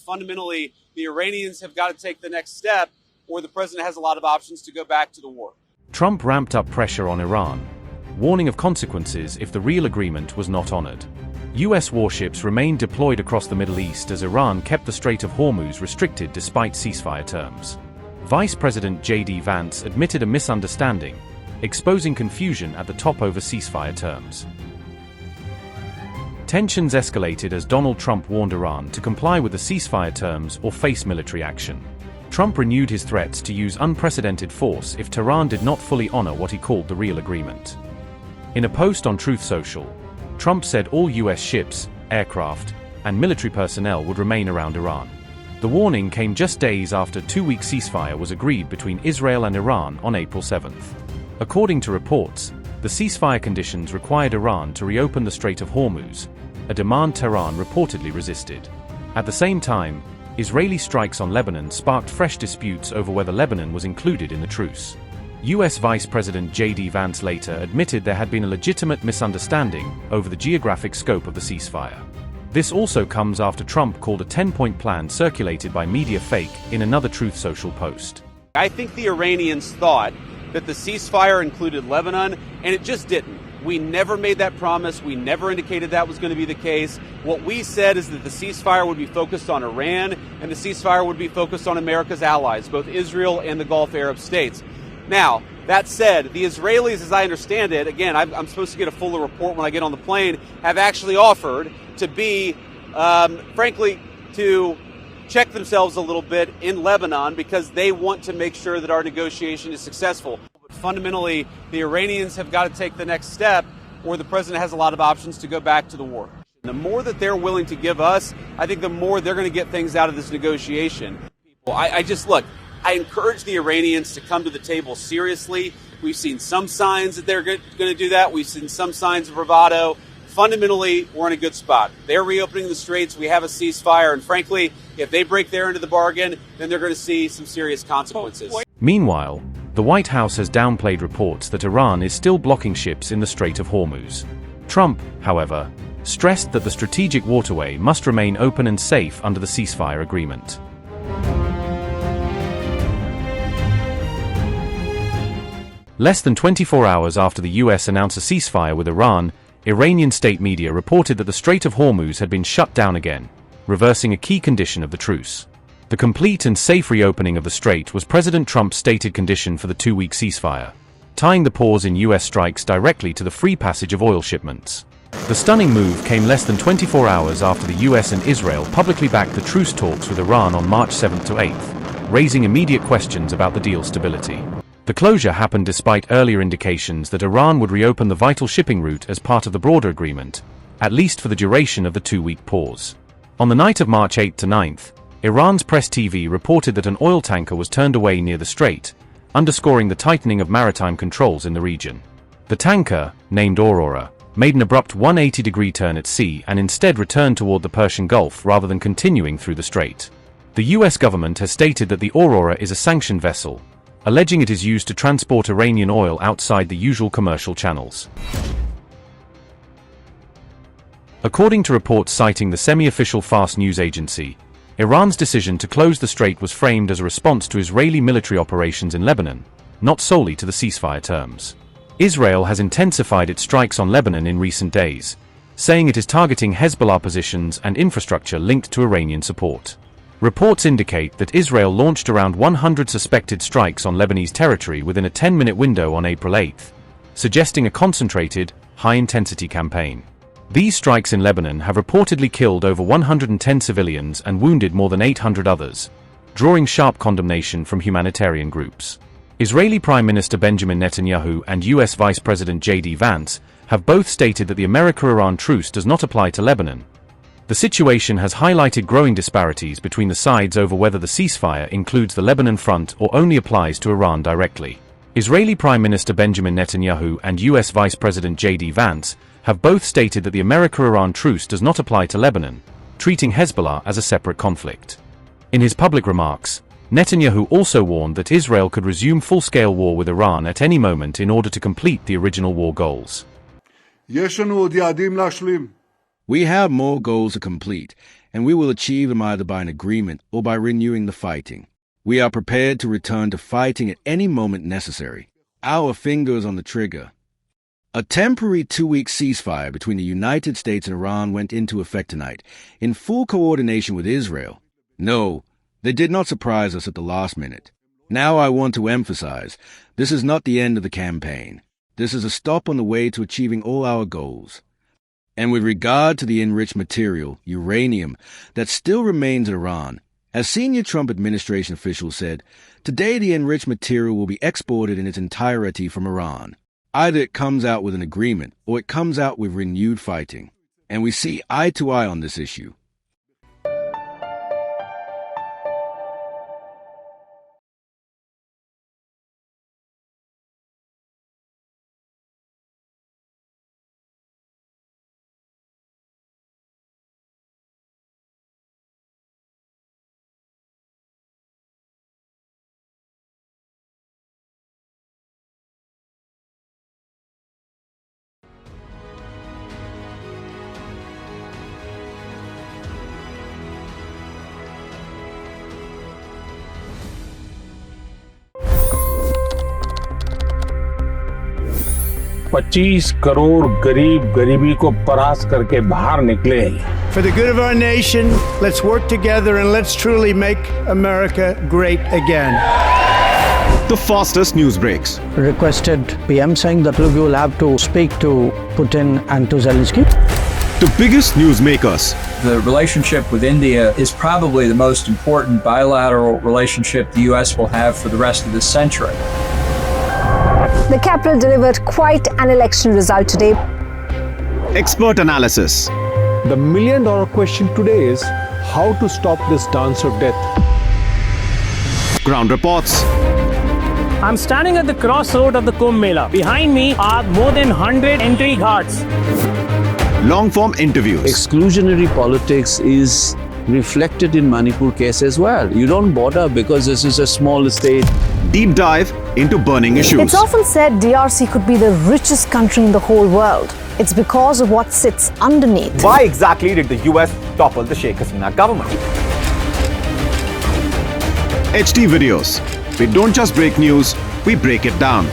fundamentally, the Iranians have got to take the next step, or the president has a lot of options to go back to the war. Trump ramped up pressure on Iran, warning of consequences if the real agreement was not honored. U.S. warships remained deployed across the Middle East as Iran kept the Strait of Hormuz restricted despite ceasefire terms. Vice President JD Vance admitted a misunderstanding, exposing confusion at the top over ceasefire terms. Tensions escalated as Donald Trump warned Iran to comply with the ceasefire terms or face military action. Trump renewed his threats to use unprecedented force if Tehran did not fully honor what he called the real agreement. In a post on Truth Social, Trump said all U.S. ships, aircraft, and military personnel would remain around Iran. The warning came just days after a two-week ceasefire was agreed between Israel and Iran on April 7th. According to reports, the ceasefire conditions required Iran to reopen the Strait of Hormuz, a demand Tehran reportedly resisted. At the same time, Israeli strikes on Lebanon sparked fresh disputes over whether Lebanon was included in the truce. U.S. Vice President JD Vance later admitted there had been a legitimate misunderstanding over the geographic scope of the ceasefire. This also comes after Trump called a 10-point plan circulated by media fake in another Truth Social post. I think the Iranians thought that the ceasefire included Lebanon, and it just didn't. We never made that promise. We never indicated that was going to be the case. What we said is that the ceasefire would be focused on Iran, and the ceasefire would be focused on America's allies, both Israel and the Gulf Arab states. Now, that said, the Israelis, as I understand it, again, I'm supposed to get a fuller report when I get on the plane, have actually offered to be, frankly, to check themselves a little bit in Lebanon because they want to make sure that our negotiation is successful. But fundamentally, the Iranians have got to take the next step, or the president has a lot of options to go back to the war. The more that they're willing to give us, I think the more they're going to get things out of this negotiation. I encourage the Iranians to come to the table seriously. We've seen some signs that they're going to do that. We've seen some signs of bravado. Fundamentally, we're in a good spot. They're reopening the straits. We have a ceasefire. And frankly, if they break their end of the bargain, then they're going to see some serious consequences. Meanwhile, the White House has downplayed reports that Iran is still blocking ships in the Strait of Hormuz. Trump, however, stressed that the strategic waterway must remain open and safe under the ceasefire agreement. Less than 24 hours after the U.S. announced a ceasefire with Iran, Iranian state media reported that the Strait of Hormuz had been shut down again, reversing a key condition of the truce. The complete and safe reopening of the strait was President Trump's stated condition for the two-week ceasefire, tying the pause in U.S. strikes directly to the free passage of oil shipments. The stunning move came less than 24 hours after the U.S. and Israel publicly backed the truce talks with Iran on March 7th to 8th, raising immediate questions about the deal's stability. The closure happened despite earlier indications that Iran would reopen the vital shipping route as part of the broader agreement, at least for the duration of the two-week pause. On the night of March 8th to 9th, Iran's press TV reported that an oil tanker was turned away near the strait, underscoring the tightening of maritime controls in the region. The tanker, named Aurora, made an abrupt 180-degree turn at sea and instead returned toward the Persian Gulf rather than continuing through the strait. The U.S. government has stated that the Aurora is a sanctioned vessel, alleging it is used to transport Iranian oil outside the usual commercial channels. According to reports citing the semi-official Fars news agency, Iran's decision to close the strait was framed as a response to Israeli military operations in Lebanon, not solely to the ceasefire terms. Israel has intensified its strikes on Lebanon in recent days, saying it is targeting Hezbollah positions and infrastructure linked to Iranian support. Reports indicate that Israel launched around 100 suspected strikes on Lebanese territory within a 10-minute window on April 8, suggesting a concentrated, high-intensity campaign. These strikes in Lebanon have reportedly killed over 110 civilians and wounded more than 800 others, drawing sharp condemnation from humanitarian groups. Israeli Prime Minister Benjamin Netanyahu and U.S. Vice President JD Vance have both stated that the America-Iran truce does not apply to Lebanon. The situation has highlighted growing disparities between the sides over whether the ceasefire includes the Lebanon front or only applies to Iran directly. Israeli Prime Minister Benjamin Netanyahu and U.S. Vice President JD Vance have both stated that the America-Iran truce does not apply to Lebanon, treating Hezbollah as a separate conflict. In his public remarks, Netanyahu also warned that Israel could resume full-scale war with Iran at any moment in order to complete the original war goals. We have more goals to complete, and we will achieve them either by an agreement or by renewing the fighting. We are prepared to return to fighting at any moment necessary. Our fingers on the trigger. A temporary 2-week ceasefire between the United States and Iran went into effect tonight, in full coordination with Israel. No, they did not surprise us at the last minute. Now I want to emphasize, this is not the end of the campaign. This is a stop on the way to achieving all our goals. And with regard to the enriched material, uranium, that still remains in Iran, as senior Trump administration officials said, today the enriched material will be exported in its entirety from Iran. Either it comes out with an agreement or it comes out with renewed fighting. And we see eye to eye on this issue. $25 crore गरीब गरीबी को परास्त करके बाहर निकले। For the good of our nation, let's work together and let's truly make America great again. The fastest news breaks. Requested PM saying that look, you will have to speak to Putin and to Zelensky. The biggest news makers. The relationship with India is probably the most important bilateral relationship the U.S. will have for the rest of this century. The capital delivered quite an election result today. Expert analysis. The million-dollar question today is how to stop this dance of death. Ground reports. I'm standing at the crossroad of the Kumbh Mela. Behind me are more than 100 entry ghats. Long-form interviews. Exclusionary politics is reflected in Manipur case as well. You don't bother because this is a small state. Deep dive into burning issues. It's often said DRC could be the richest country in the whole world. It's because of what sits underneath. Why exactly did the US topple the Sheikh Hasina government? HD videos. We don't just break news, we break it down.